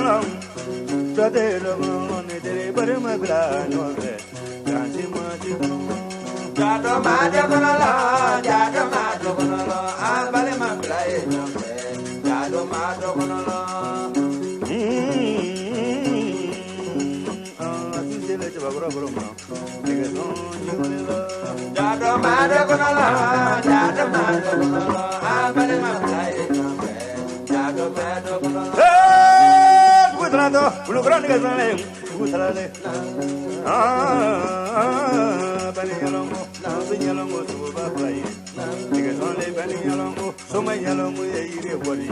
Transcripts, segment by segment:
long. Brother, no, they bury my blood, no, dancing much. Jado Mado Gonolo, Jado Mado Gonolo, I'm Bally my play, Jado Mado Gonolo. Jado Mado Gonolo, Jado Mado Gonolo, I'm Bally my play, Jado Mado Gonolo. Hey, Gutrado, Ulugrande Gazale, Gutrade. Yalongo, Yalongo, to Babai. Niggas only Benny Yalongo, so my Yalongo, a year body.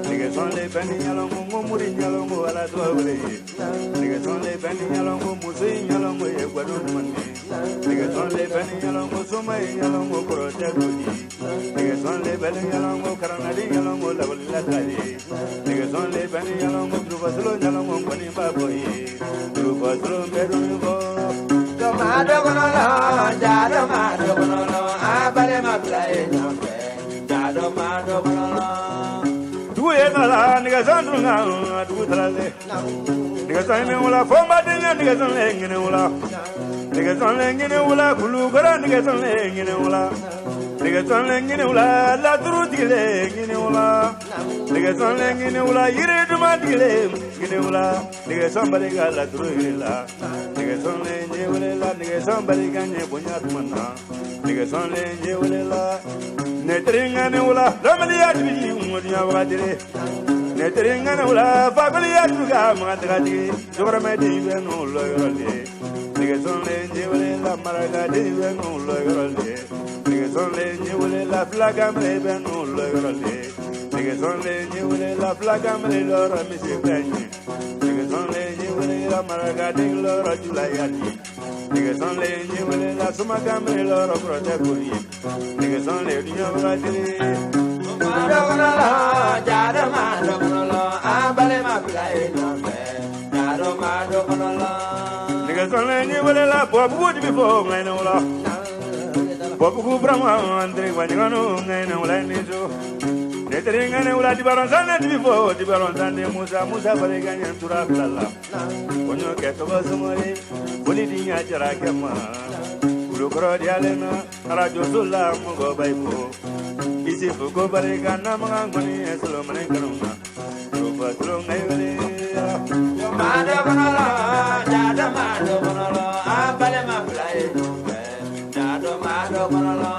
Niggas only Benny Yalongo, Muri Yalongo, a lot of niggas only Benny Yalongo, Musin Yalongo, a Guadun. Niggas only Benny Yalongo, so my Yalongo, Corotadi. Niggas only Benny Yalongo, Caranadi Yalongo, Level Latari. Niggas only Benny Yalongo, Drupaslo Yalongo, Bunny Baboy. Drupaslo Bedungo. Jado Gonolo, Jado Mado Gonolo, I bale my play, Jado Mado Gonolo. Do it, niggas on now, do it, niggas on Nula, former niggas on Lang in Ula. Niggas on Lang in Ula, Kulugara, niggas on Lang in Ula. Niggas on Lang in Ula, La Truti Lang in Ula. Niggas on Lang in Ula, Yere to Madile, in Ula. Niggas somebody got La Truila. Niggas on Lang, niggas somebody can get Punyatmana. Niggas on Lang, Netting and Ula, Ramalia to you, Mudia. Netting and Ula, Fabulia to Gamadati, Zoramadi and Loyalty. Niggas on Lang, Maragadi and Loyalty. Niggas on Lang, La Flagam and Loyalty. Niggas on Lang, La Flagam and Laura Missy Penny. Niggas on Lang, La Maragadi, Laura Juliani. Niggas on Lang, La Sumagam and Laura Protectori. Niggas on Lang, Jado Mado Gonolo, I'm Bally my play, Jado Mado Gonolo. Niggas on Lang, Bob Wood before Manola. Bob Brahma, Andre, when you know, and Olanizo. Netting and Ula di Baronzana before the Baronzana Musa Barigan and Turabla. When you get over somebody, Bolidi Ajarakama, Ulukro Dialena, Radio Sula, Mugo Baibo. Easy for go Barigan, Namangoni, and Solomon Karuna. Robert Long, Mado Gonolo, Jado Mado Gonolo, I'm Balema Play, Jado Mado Gonolo.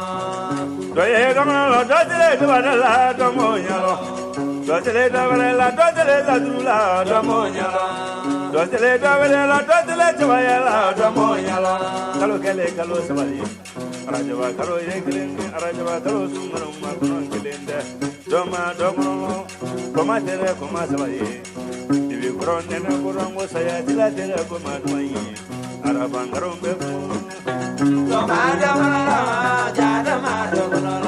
Gonolo, Dodele, Dodela, Domonialo. Dodele, Dodela, Dodela, Dula, Domonialo. Dodele, Dodela, Dodele, Joyala, Domonialo. Calocele, Calosavali. Rajava Caro Yakin, Rajava Caro Sumarum, Kilinda, Doma, Domono, Comatera, Comasavali. If you grown and a Burango Sayatila, Comatmai, Arabangarum, Jado Gonolo, Jado Mado Gonolo.